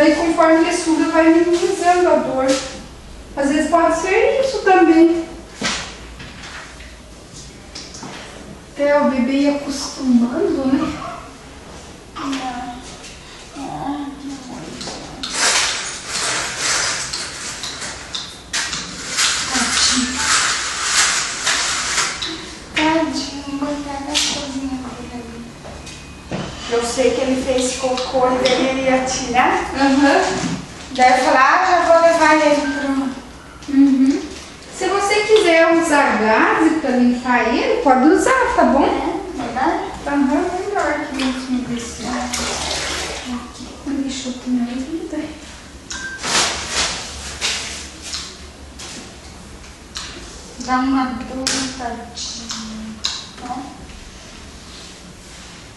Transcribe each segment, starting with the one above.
Daí conforme ele suga vai minimizando a dor. Às vezes pode ser isso também. Até o bebê ir acostumando, né? Eu sei que ele fez cocô e ele ia tirar. Uhum. Daí eu falei, já vou levar ele pro... Uhum. Se você quiser usar gaze para limpar ele, pode usar, tá bom? É, verdade? Tá melhor que mesmo desse. Aqui, deixa eu ter minha vida. Dá uma brutadinha.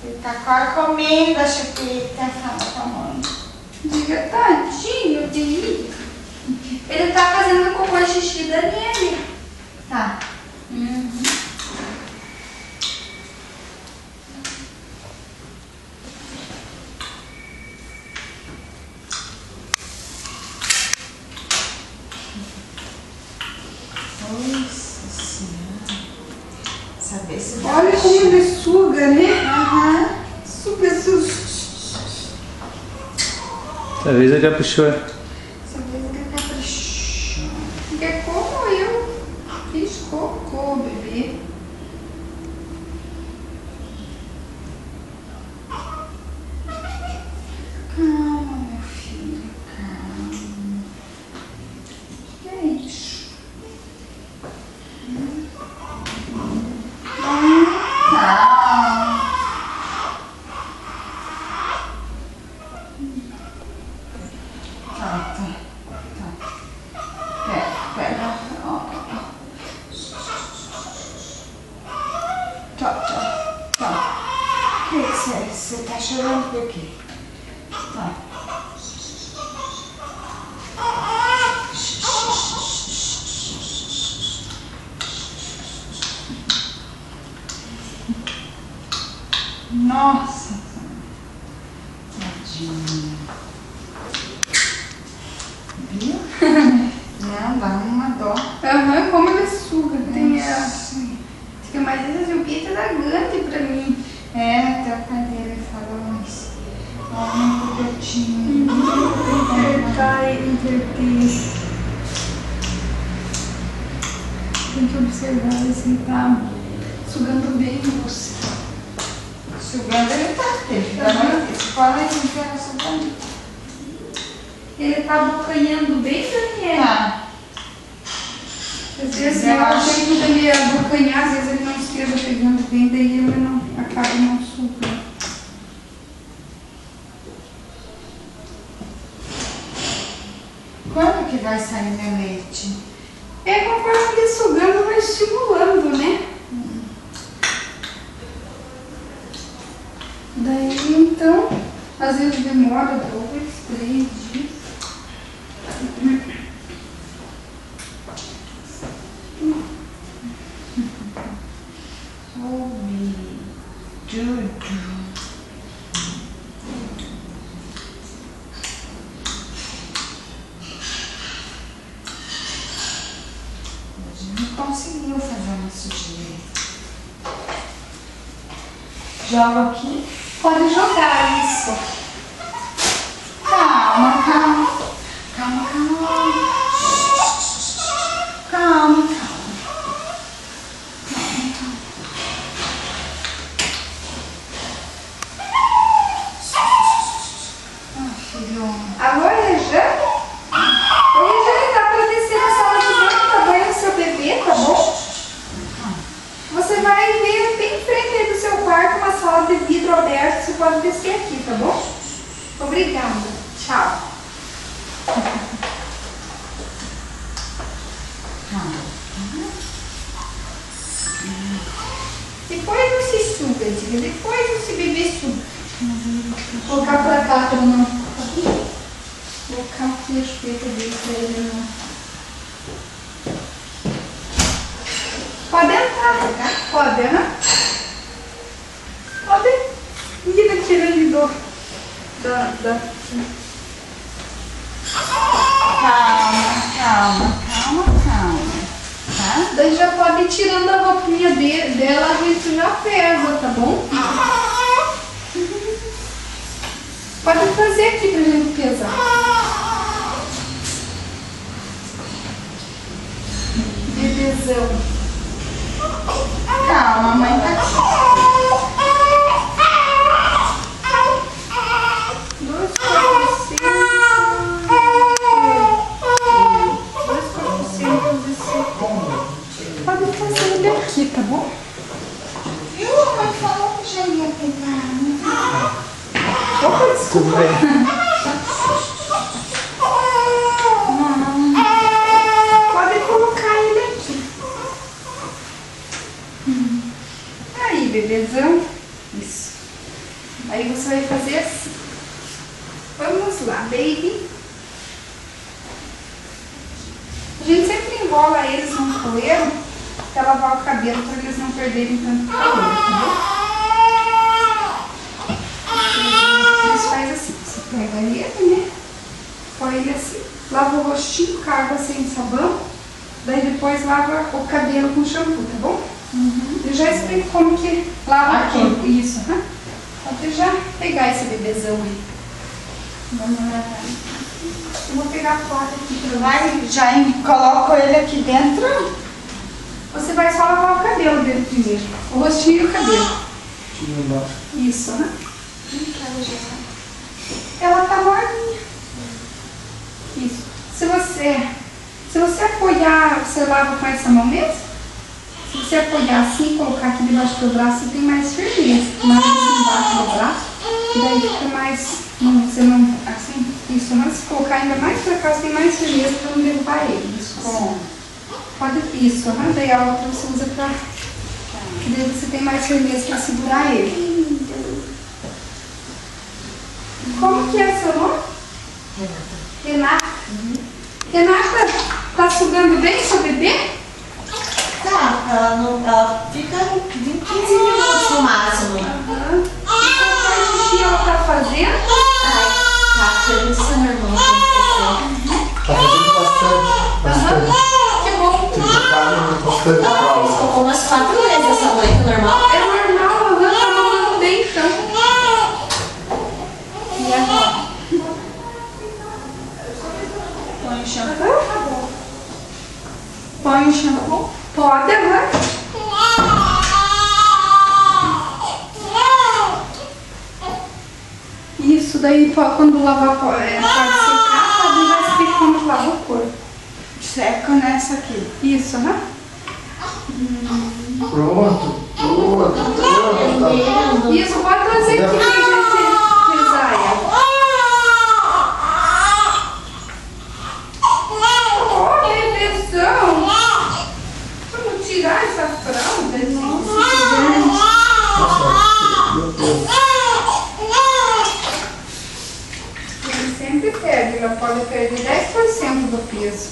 Ele tá quase comendo a chupeta, fala com a mãe. Diga, tadinho dele. Ele tá fazendo cocô e xixi da nele. Tá. Nossa Senhora. Saber se dá. Olha como ele suga, né? Aham. Suga, suga. Talvez ele caprichou. Essa vez ele caprichou. Porque como eu fiz cocô, bebê. Calma, meu filho, calma. Que é isso? Pega. Tá. O que você tá chorando por quê? Tá. Nossa. Tadinho. Viu? Não, dá uma dó. Aham, como ele suga. Tem a... Fica mais desenvolvida da grande pra mim. É, até o pai dele falou isso. Ó, muito curtinho. Intercar ele, interter. Tem que observar se ele tá sugando bem você. Sugando ele tá, porque ele fica muito. Fala aí, não quero sugando. Ele tá abocanhando bem, Daniela? Tá. Às vezes eu tento dele abocanhar, às vezes ele não esteja pegando bem, daí ele não acaba não sugando. Quando que vai sair meu leite? É conforme ele sugando, vai estimulando, né? Daí então, às vezes demora 2, 3 dias. Não conseguiu fazer uma sujeira. Joga aqui. Pode jogar isso. Calma, calma. Calma, calma. Calma, calma. Alô, Rejane? Oi, Rejane, dá pra descer na sala de banho pra banhar o seu bebê, tá bom? Você vai ver bem em frente aí do seu quarto uma sala de vidro aberto, você pode descer aqui, tá bom? Obrigada. Tchau. Depois você suga, diga. Depois você bebê suga. Vou colocar pra cá pra não... Vou colocar aqui a chupeta dele pra ele não... Pode entrar, tá? Pode, né? Pode. Menina tirando da... Daí já pode ir tirando a roupinha dela, a gente já pesa, tá bom? Pode fazer aqui pra gente pesar. Bebezão. Calma, a mãe tá aqui. 2, 4, 5. 2, 4, 5, 17. Pode fazer ele aqui, tá bom? Viu? A mãe falou que já ia pegar. Opa, desculpa. Tudo bem. Pode colocar ele aqui. Aí, bebezão. Isso. Aí você vai fazer assim. Vamos lá, baby. A gente sempre enrola eles no coleiro pra lavar o cabelo, pra eles não perderem tanto calor, tá bom? Eles fazem assim, você pega ele, né? Põe ele assim, lava o rostinho com água sem sabão, daí depois lava o cabelo com shampoo, tá bom? Eu já explico como que lava Aqui. o corpo. Isso, Pode já pegar esse bebezão aí. Vamos lá. Eu vou pegar a placa aqui pra você. Vai, já coloco ele aqui dentro. Você vai só lavar o cabelo dele primeiro. O rostinho e o cabelo. Tira embaixo. Isso, Ela tá morninha. Isso. Se você apoiar, você lava com essa mão mesmo? Se você apoiar assim e colocar aqui debaixo do braço, você tem mais firmeza. Mais embaixo do braço, daí fica mais. Você não. Assim, isso, mas se colocar ainda mais pra cá, você tem mais firmeza pra não derrubar ele. Isso. Bom. Pode isso, daí a outra você usa pra. Que daí você tem mais firmeza pra segurar ele. Como que é seu nome? Renata. Renata, tá sugando bem seu bebê? Tá, ela fica 15 minutos no máximo. E qual faz xixi ela tá fazendo? Tá, permissão, irmão. Tá fazendo bastante. Que bom. Tá bastante Ela fez calma. cocô umas 4 vezes essa noite, normal. É normal, tá mamando bem então. E agora? Põe o shampoo. Põe o shampoo. Pode, Isso daí, quando lavar, pode secar, pode já explicar como lava o corpo. Seco nessa aqui. Isso, Pronto. Isso, pode trazer aqui pra gente pesar ela. Ó, bebezão. Vamos tirar essa fralda, gente. Meu Deus. Ele sempre perde, ela pode perder 10% do peso.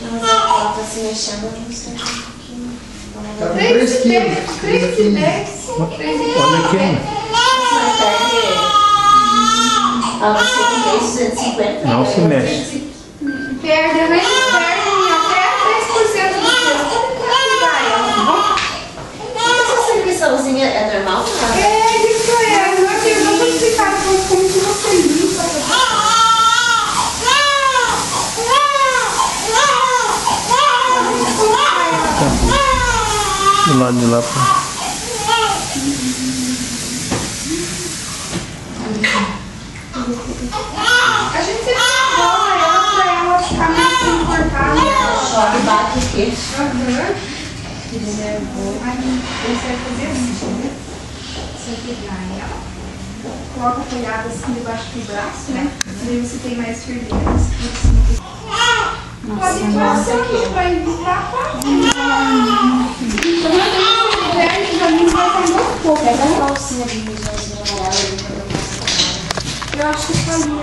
Ela tá se mexendo, eu não sei. Tá com 3 3 e 10. quilos. 3 e 10. 3 e 10. Olha aqui. Mas perde. Ela vai ser com 250. Não se mexe. Perde, né? Perde até 3% do peso. Pode cuidar ela, tá bom? Essa circulaçãozinha é normal? Não? É, isso é. Eu não vou explicar depois como que você limpa. Do lado de lá. A gente sempre enrola ela pra ela ficar mais confortável. Chove, bate aqui. Aí você vai fazer assim, entendeu? Você vai pegar ela, coloca apoiada assim debaixo do braço, né? Daí você tem mais firmeza. Pode ir passando pra evitar Pega a calcinha de mijar amarela. Eu acho que fazia